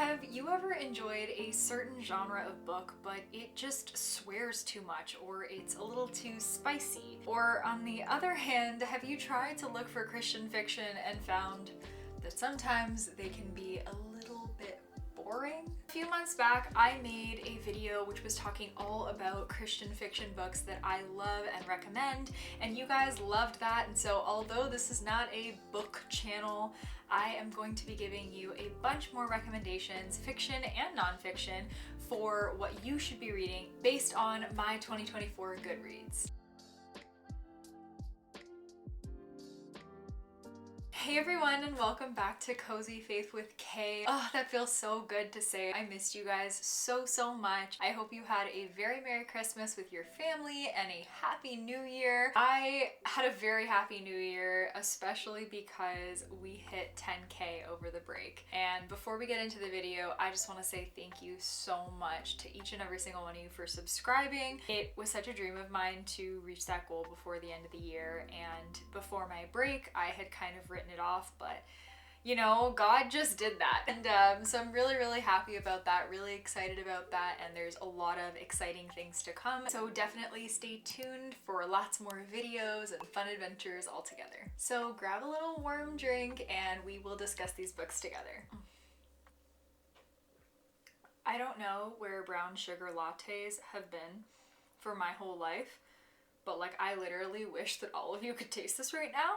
Have you ever enjoyed a certain genre of book, but it just swears too much, or it's a little too spicy? Or on the other hand, have you tried to look for Christian fiction and found that sometimes they can be a little bit boring? A few months back, I made a video which was talking all about Christian fiction books that I love and recommend, and you guys loved that. And so although this is not a book channel, I am going to be giving you a bunch more recommendations, fiction and nonfiction, for what you should be reading based on my 2024 Goodreads. Hey everyone, and welcome back to Cozy Faith with Kay. Oh, that feels so good to say. I missed you guys so much. I hope you had a very Merry Christmas with your family and a Happy New Year. I had a very Happy New Year, especially because we hit 10K over the break. And before we get into the video, I just want to say thank you so much to each and every single one of you for subscribing. It was such a dream of mine to reach that goal before the end of the year, and before my break, I had kind of written it off, but you know, God just did that. And so I'm really happy about that, really excited about that, and there's a lot of exciting things to come. So definitely stay tuned for lots more videos and fun adventures all together. So grab a little warm drink and we will discuss these books together. I don't know where brown sugar lattes have been for my whole life, but like I literally wish that all of you could taste this right now,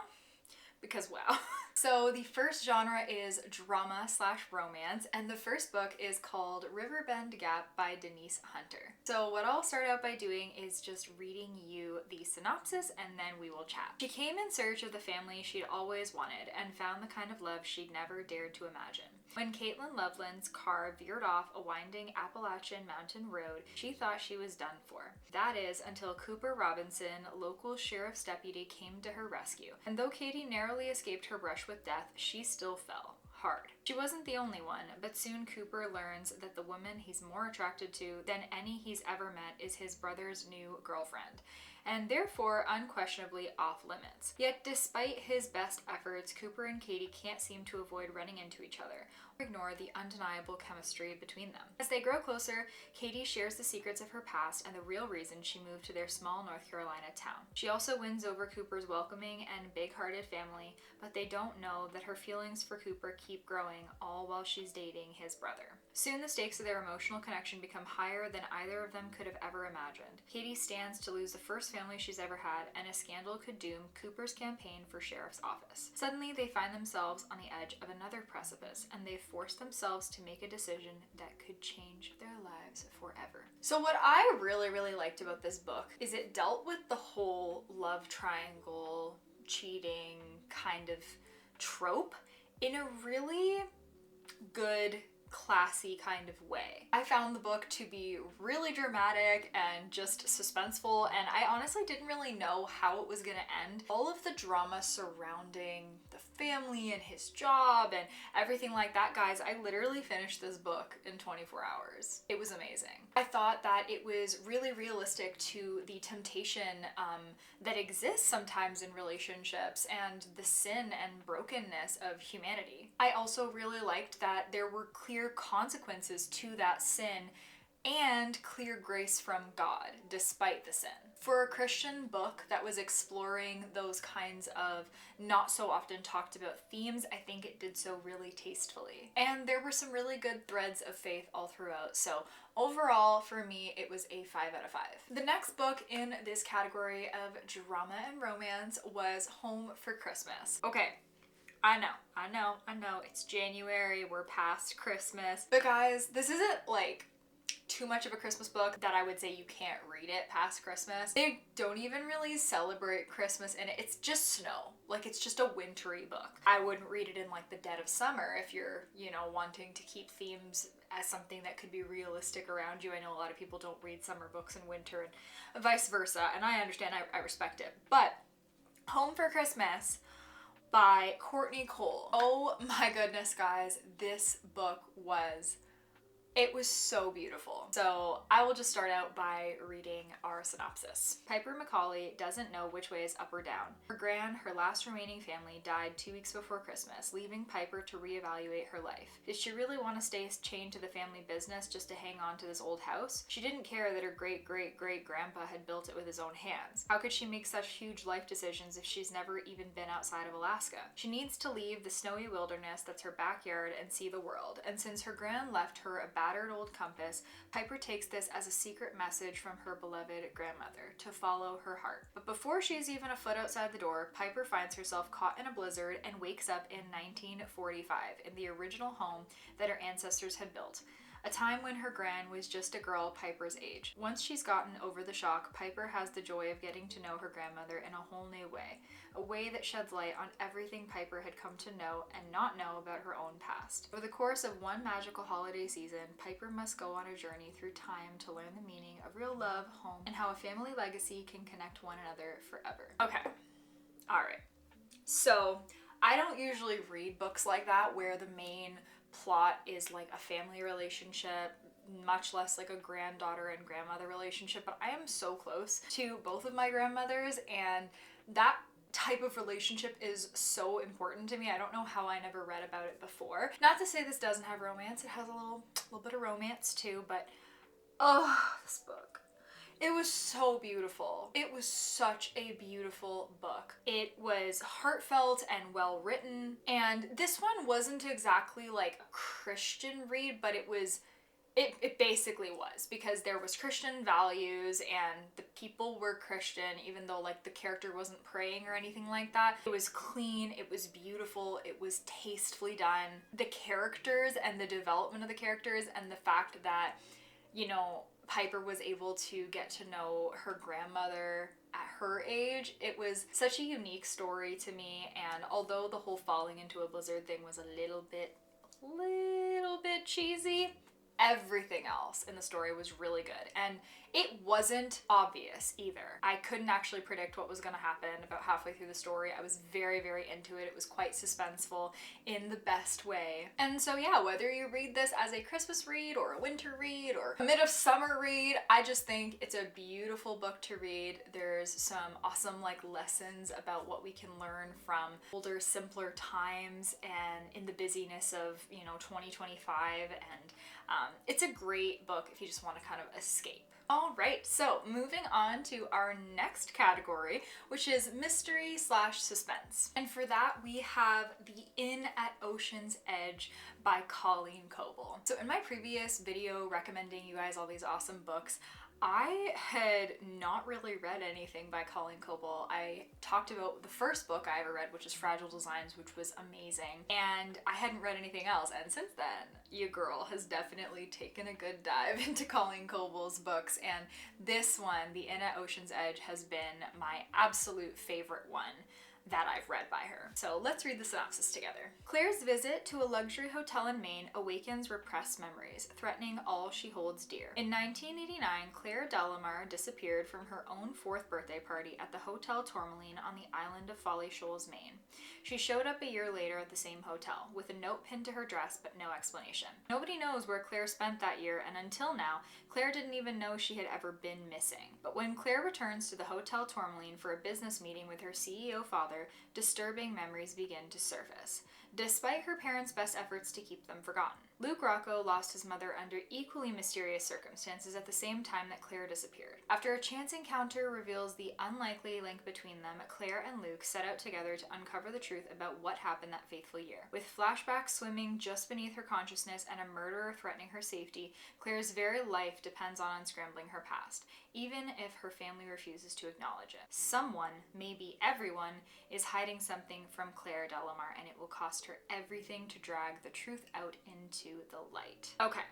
because wow. So the first genre is drama/romance, and the first book is called Riverbend Gap by Denise Hunter. So what I'll start out by doing is just reading you the synopsis, and then we will chat. She came in search of the family she'd always wanted and found the kind of love she'd never dared to imagine. When Caitlin Loveland's car veered off a winding Appalachian mountain road, she thought she was done for. That is, until Cooper Robinson, local sheriff's deputy, came to her rescue. And though Katie narrowly escaped her brush with death, she still fell hard. She wasn't the only one, but soon Cooper learns that the woman he's more attracted to than any he's ever met is his brother's new girlfriend, and therefore unquestionably off limits. Yet despite his best efforts, Cooper and Katie can't seem to avoid running into each other or ignore the undeniable chemistry between them. As they grow closer, Katie shares the secrets of her past and the real reason she moved to their small North Carolina town. She also wins over Cooper's welcoming and big-hearted family, but they don't know that her feelings for Cooper keep growing, all while she's dating his brother. Soon the stakes of their emotional connection become higher than either of them could have ever imagined. Katie stands to lose the first family she's ever had, and a scandal could doom Cooper's campaign for sheriff's office. Suddenly they find themselves on the edge of another precipice, and they force themselves to make a decision that could change their lives forever. So what I really liked about this book is it dealt with the whole love triangle, cheating kind of trope in a really good, classy kind of way. I found the book to be really dramatic and just suspenseful, and I honestly didn't really know how it was gonna end. All of the drama surrounding the family and his job and everything like that, guys, I literally finished this book in 24 hours. It was amazing. I thought that it was really realistic to the temptation that exists sometimes in relationships and the sin and brokenness of humanity. I also really liked that there were clear consequences to that sin and clear grace from God despite the sin. For a Christian book that was exploring those kinds of not so often talked about themes, I think it did so really tastefully. And there were some really good threads of faith all throughout. So overall, for me, it was a 5 out of 5. The next book in this category of drama and romance was Home for Christmas. Okay. I know, it's January, we're past Christmas. But guys, this isn't like too much of a Christmas book that I would say you can't read it past Christmas. They don't even really celebrate Christmas in it. It's just snow. Like, it's just a wintry book. I wouldn't read it in like the dead of summer if you're, you know, wanting to keep themes as something that could be realistic around you. I know a lot of people don't read summer books in winter and vice versa, and I understand, I respect it. But Home for Christmas by Courtney Cole. Oh my goodness, guys, this book was It was so beautiful. So I will just start out by reading our synopsis. Piper McCauley doesn't know which way is up or down. Her gran, her last remaining family, died 2 weeks before Christmas, leaving Piper to reevaluate her life. Did she really want to stay chained to the family business just to hang on to this old house? She didn't care that her great-great-great-grandpa had built it with his own hands. How could she make such huge life decisions if she's never even been outside of Alaska? She needs to leave the snowy wilderness that's her backyard and see the world, and since her gran left her a battered old compass, Piper takes this as a secret message from her beloved grandmother to follow her heart. But before she's even a foot outside the door, Piper finds herself caught in a blizzard and wakes up in 1945 in the original home that her ancestors had built. A time when her gran was just a girl Piper's age. Once she's gotten over the shock, Piper has the joy of getting to know her grandmother in a whole new way. A way that sheds light on everything Piper had come to know and not know about her own past. Over the course of one magical holiday season, Piper must go on a journey through time to learn the meaning of real love, home, and how a family legacy can connect one another forever. Okay. Alright. So, I don't usually read books like that where the main plot is like a family relationship, much less like a granddaughter and grandmother relationship, but I am so close to both of my grandmothers, and that type of relationship is so important to me. I don't know how I never read about it before. Not to say this doesn't have romance, it has a little bit of romance too, but oh, this book. It was so beautiful. It was such a beautiful book. It was heartfelt and well written, and this one wasn't exactly like a Christian read, but it basically was, because there was Christian values and the people were Christian, even though like the character wasn't praying or anything like that. It was clean, it was beautiful, it was tastefully done. The characters and the development of the characters and the fact that, you know, Piper was able to get to know her grandmother at her age. It was such a unique story to me, and although the whole falling into a blizzard thing was a little bit cheesy, everything else in the story was really good, and it wasn't obvious either. I couldn't actually predict what was going to happen about halfway through the story. I was very, very into it. It was quite suspenseful in the best way. And so yeah, whether you read this as a Christmas read or a winter read or a mid of summer read, I just think it's a beautiful book to read. There's some awesome like lessons about what we can learn from older, simpler times and in the busyness of, you know, 2025, and it's a great book if you just want to kind of escape. Alright, so moving on to our next category, which is mystery/suspense. And for that, we have The Inn at Ocean's Edge by Colleen Coble. So in my previous video recommending you guys all these awesome books, I had not really read anything by Colleen Coble. I talked about the first book I ever read, which is Fragile Designs, which was amazing, and I hadn't read anything else, and since then, your girl has definitely taken a good dive into Colleen Coble's books, and this one, The Inn at Ocean's Edge, has been my absolute favorite one that I've read by her. So let's read the synopsis together. Claire's visit to a luxury hotel in Maine awakens repressed memories, threatening all she holds dear. In 1989, Claire Delamar disappeared from her own 4th birthday party at the Hotel Tourmaline on the island of Folly Shoals, Maine. She showed up a year later at the same hotel, with a note pinned to her dress but no explanation. Nobody knows where Claire spent that year, and until now, Claire didn't even know she had ever been missing. But when Claire returns to the Hotel Tourmaline for a business meeting with her CEO father, disturbing memories begin to surface, despite her parents' best efforts to keep them forgotten. Luke Rocco lost his mother under equally mysterious circumstances at the same time that Claire disappeared. After a chance encounter reveals the unlikely link between them, Claire and Luke set out together to uncover the truth about what happened that fateful year. With flashbacks swimming just beneath her consciousness and a murderer threatening her safety, Claire's very life depends on unscrambling her past, even if her family refuses to acknowledge it. Someone, maybe everyone, is hiding something from Claire Delamar, and it will cost her everything to drag the truth out into the light. Okay.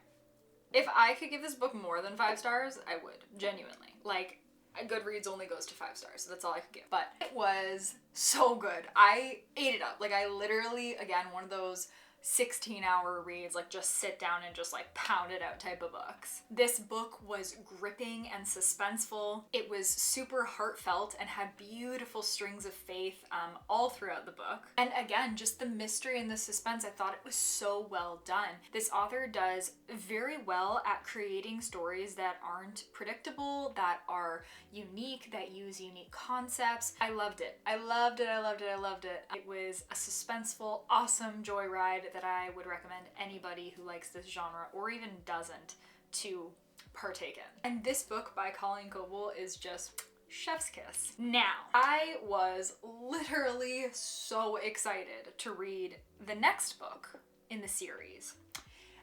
If I could give this book more than 5 stars, I would. Genuinely. Like, Goodreads only goes to 5 stars, so that's all I could give. But it was so good. I ate it up. Like, I literally, again, one of those 16-hour reads, like just sit down and just like pound it out type of books. This book was gripping and suspenseful. It was super heartfelt and had beautiful strings of faith all throughout the book. And again, just the mystery and the suspense, I thought it was so well done. This author does very well at creating stories that aren't predictable, that are unique, that use unique concepts. I loved it. I loved it. I loved it. I loved it. It was a suspenseful, awesome joyride that I would recommend anybody who likes this genre or even doesn't to partake in. And this book by Colleen Coble is just chef's kiss. Now, I was literally so excited to read the next book in the series,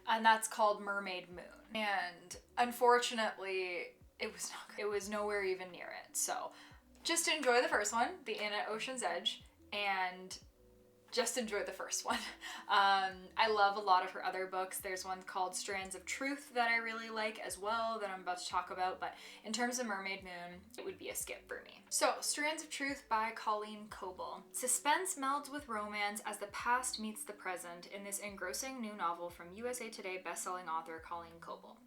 and that's called Mermaid Moon. And unfortunately, it was nowhere even near it. So just enjoy the first one, The Inn at Ocean's Edge, and just enjoy the first one. I love a lot of her other books. There's one called Strands of Truth that I really like as well that I'm about to talk about, but in terms of Mermaid Moon, it would be a skip for me. So, Strands of Truth by Colleen Coble. Suspense melds with romance as the past meets the present in this engrossing new novel from USA Today bestselling author Colleen Coble.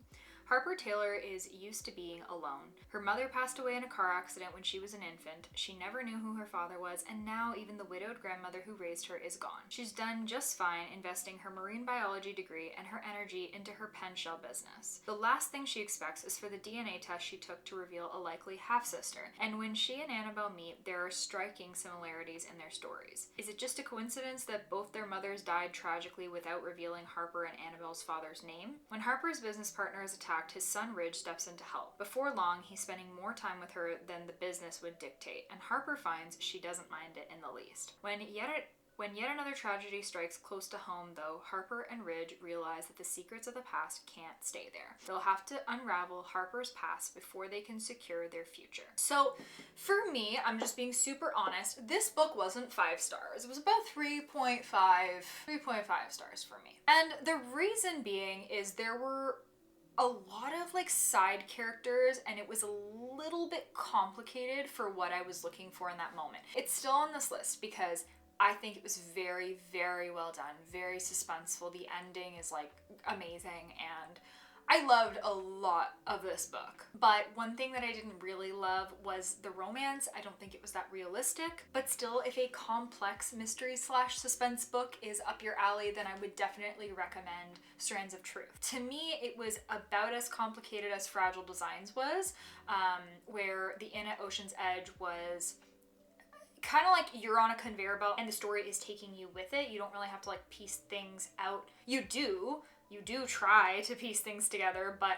Harper Taylor is used to being alone. Her mother passed away in a car accident when she was an infant. She never knew who her father was, and now even the widowed grandmother who raised her is gone. She's done just fine investing her marine biology degree and her energy into her pen shell business. The last thing she expects is for the DNA test she took to reveal a likely half-sister, and when she and Annabelle meet, there are striking similarities in their stories. Is it just a coincidence that both their mothers died tragically without revealing Harper and Annabelle's father's name? When Harper's business partner is attacked, his son Ridge steps in to help. Before long, he's spending more time with her than the business would dictate, and Harper finds she doesn't mind it in the least. When yet another tragedy strikes close to home, though, Harper and Ridge realize that the secrets of the past can't stay there. They'll have to unravel Harper's past before they can secure their future. So, for me, I'm just being super honest, this book wasn't 5 stars. It was about 3.5 stars for me. And the reason being is there were a lot of like side characters and it was a little bit complicated for what I was looking for in that moment. It's still on this list because I think it was very, very well done, very suspenseful. The ending is like amazing and I loved a lot of this book. But one thing that I didn't really love was the romance. I don't think it was that realistic, but still, if a complex mystery / suspense book is up your alley, then I would definitely recommend Strands of Truth. To me, it was about as complicated as Fragile Designs was, where The Inn at Ocean's Edge was kind of like you're on a conveyor belt and the story is taking you with it. You don't really have to like piece things out. You do try to piece things together, but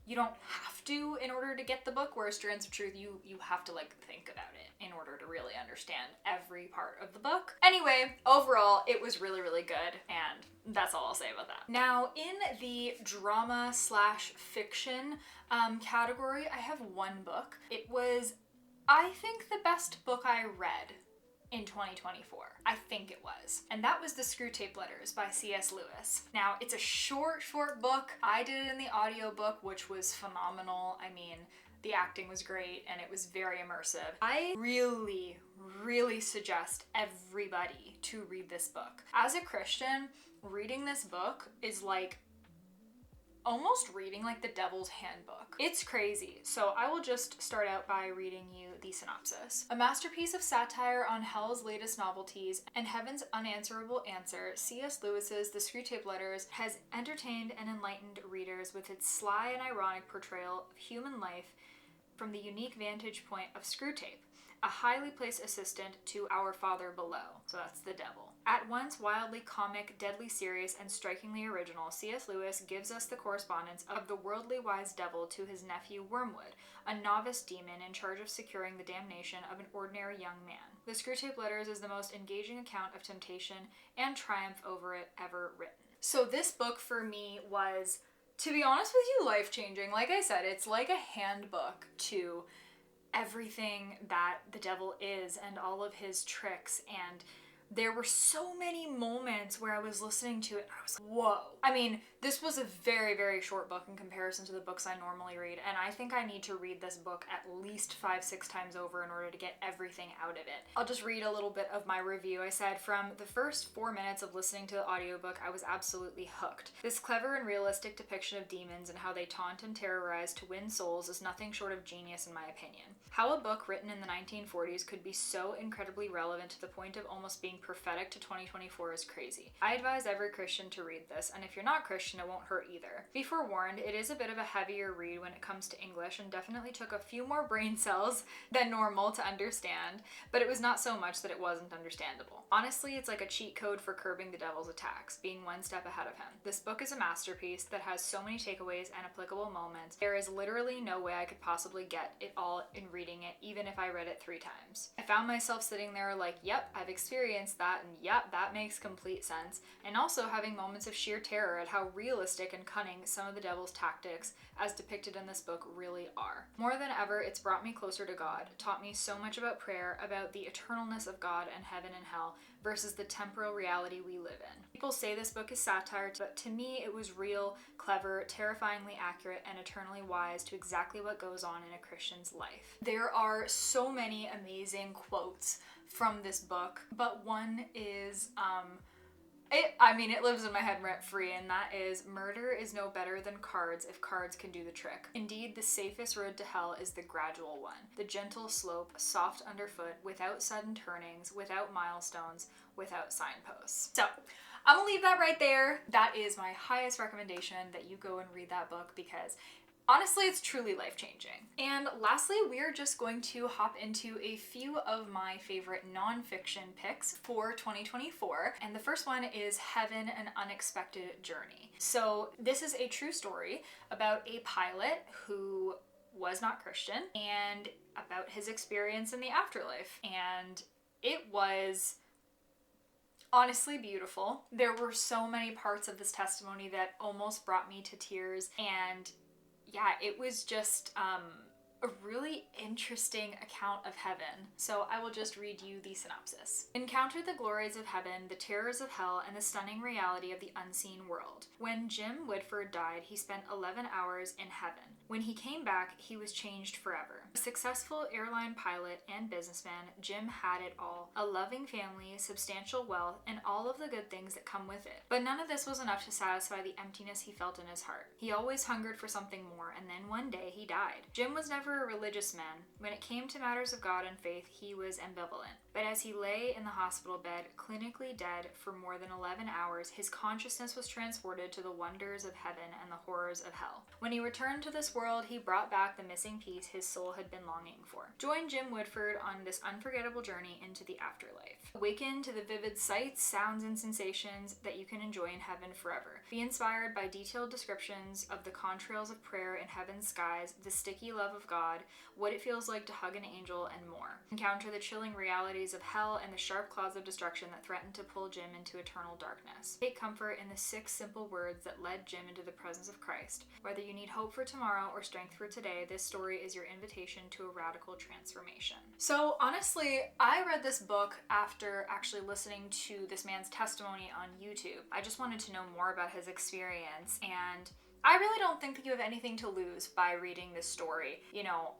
you don't have to in order to get the book, whereas Strands of Truth, you have to like think about it in order to really understand every part of the book. Anyway, overall, it was really, really good, and that's all I'll say about that. Now, in the drama / fiction category, I have one book. It was, I think, the best book I read in 2024. I think it was. And that was The Screwtape Letters by C.S. Lewis. Now, it's a short book. I did it in the audiobook, which was phenomenal. I mean, the acting was great and it was very immersive. I really, really suggest everybody to read this book. As a Christian, reading this book is like almost reading like the Devil's Handbook. It's crazy. So I will just start out by reading you the synopsis. A masterpiece of satire on hell's latest novelties and heaven's unanswerable answer, C.S. Lewis's The Screwtape Letters has entertained and enlightened readers with its sly and ironic portrayal of human life from the unique vantage point of Screwtape, a highly placed assistant to our Father below. So that's the devil. At once wildly comic, deadly serious, and strikingly original, C.S. Lewis gives us the correspondence of the worldly wise devil to his nephew Wormwood, a novice demon in charge of securing the damnation of an ordinary young man. The Screwtape Letters is the most engaging account of temptation and triumph over it ever written. So this book for me was, to be honest with you, life-changing. Like I said, it's like a handbook to everything that the devil is and all of his tricks, and there were so many moments where I was listening to it and I was like, whoa. I mean, This was a very, very short book in comparison to the books I normally read, and I think I need to read this book at least 5-6 times over in order to get everything out of it. I'll just read a little bit of my review. I said, from the first 4 minutes of listening to the audiobook, I was absolutely hooked. This clever and realistic depiction of demons and how they taunt and terrorize to win souls is nothing short of genius in my opinion. How a book written in the 1940s could be so incredibly relevant to the point of almost being prophetic to 2024 is crazy. I advise every Christian to read this, and if you're not Christian, it won't hurt either. Be forewarned, it is a bit of a heavier read when it comes to English and definitely took a few more brain cells than normal to understand, but it was not so much that it wasn't understandable. Honestly, it's like a cheat code for curbing the devil's attacks, being one step ahead of him. This book is a masterpiece that has so many takeaways and applicable moments. There is literally no way I could possibly get it all in reading it, even if I read it 3 times. I found myself sitting there like, yep, I've experienced that, and yep, that makes complete sense, and also having moments of sheer terror at how realistic and cunning some of the devil's tactics, as depicted in this book, really are. More than ever, it's brought me closer to God, taught me so much about prayer, about the eternalness of God and heaven and hell, versus the temporal reality we live in. People say this book is satire, but to me it was real, clever, terrifyingly accurate, and eternally wise to exactly what goes on in a Christian's life. There are so many amazing quotes from this book, but one is, it lives in my head rent-free, and that is, murder is no better than cards if cards can do the trick. Indeed, the safest road to hell is the gradual one. The gentle slope, soft underfoot, without sudden turnings, without milestones, without signposts. So, I'm gonna leave that right there. That is my highest recommendation, that you go and read that book, because honestly, it's truly life-changing. And lastly, we're just going to hop into a few of my favorite nonfiction picks for 2024. And the first one is Heaven: An Unexpected Journey. So this is a true story about a pilot who was not Christian and about his experience in the afterlife. And it was honestly beautiful. There were so many parts of this testimony that almost brought me to tears, and yeah, it was just a really interesting account of heaven. So I will just read you the synopsis. Encounter the glories of heaven, the terrors of hell, and the stunning reality of the unseen world. When Jim Woodford died, he spent 11 hours in heaven. When he came back, he was changed forever. A successful airline pilot and businessman, Jim had it all. A loving family, substantial wealth, and all of the good things that come with it. But none of this was enough to satisfy the emptiness he felt in his heart. He always hungered for something more, and then one day he died. Jim was never a religious man. When it came to matters of God and faith, he was ambivalent. But as he lay in the hospital bed, clinically dead for more than 11 hours, his consciousness was transported to the wonders of heaven and the horrors of hell. When he returned to this world, he brought back the missing piece his soul had been longing for. Join Jim Woodford on this unforgettable journey into the afterlife. Awaken to the vivid sights, sounds, and sensations that you can enjoy in heaven forever. Be inspired by detailed descriptions of the contrails of prayer in heaven's skies, the sticky love of God, what it feels like to hug an angel, and more. Encounter the chilling realities of hell and the sharp claws of destruction that threaten to pull Jim into eternal darkness. Take comfort in the 6 simple words that led Jim into the presence of Christ. Whether you need hope for tomorrow or strength for today, this story is your invitation to a radical transformation. So honestly, I read this book after actually listening to this man's testimony on YouTube. I just wanted to know more about his experience, and I really don't think that you have anything to lose by reading this story. You know,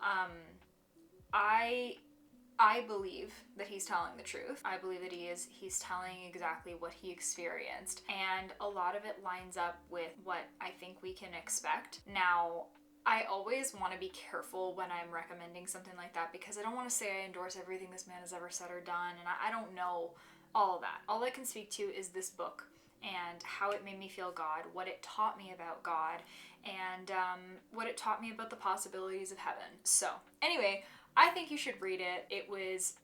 I believe that he's telling the truth. I believe that he's telling exactly what he experienced, and a lot of it lines up with what I think we can expect. Now, I always want to be careful when I'm recommending something like that, because I don't want to say I endorse everything this man has ever said or done, and I don't know all of that. All I can speak to is this book and how it made me feel God, what it taught me about God, and what it taught me about the possibilities of heaven. So anyway, I think you should read it. It was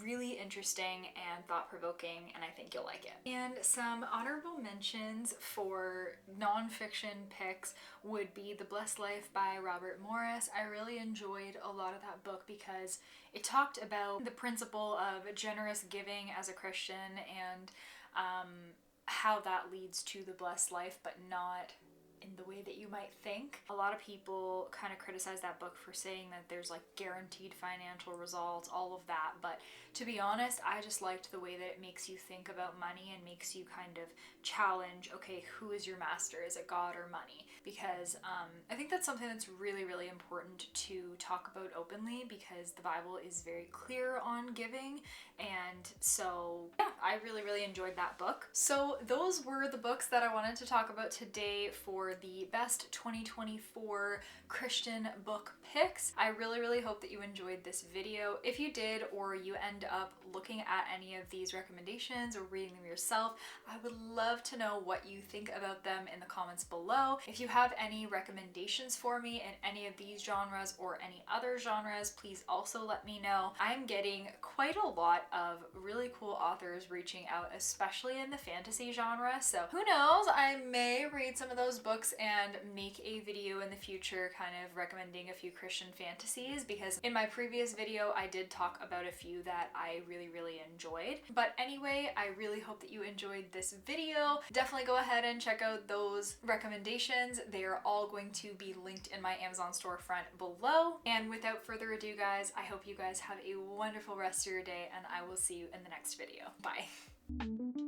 really interesting and thought-provoking, and I think you'll like it. And some honorable mentions for nonfiction picks would be The Blessed Life by Robert Morris. I really enjoyed a lot of that book because it talked about the principle of generous giving as a Christian, and how that leads to the blessed life, but not in the way that you might think. A lot of people kind of criticize that book for saying that there's like guaranteed financial results, all of that, but to be honest, I just liked the way that it makes you think about money and makes you kind of challenge, okay, who is your master? Is it God or money? Because I think that's something that's really, really important to talk about openly, because the Bible is very clear on giving. And so yeah, I really, really enjoyed that book. So those were the books that I wanted to talk about today for the best 2024 Christian book picks. I really, really hope that you enjoyed this video. If you did, or you end up looking at any of these recommendations or reading them yourself, I would love to know what you think about them in the comments below. If you have any recommendations for me in any of these genres or any other genres, please also let me know. I'm getting quite a lot of really cool authors reaching out, especially in the fantasy genre, so who knows, I may read some of those books and make a video in the future kind of recommending a few Christian fantasies, because in my previous video I did talk about a few that I really, really enjoyed. But anyway, I really hope that you enjoyed this video. Definitely go ahead and check out those recommendations. They are all going to be linked in my Amazon storefront below. And without further ado, guys, I hope you guys have a wonderful rest of your day, and I will see you in the next video. Bye.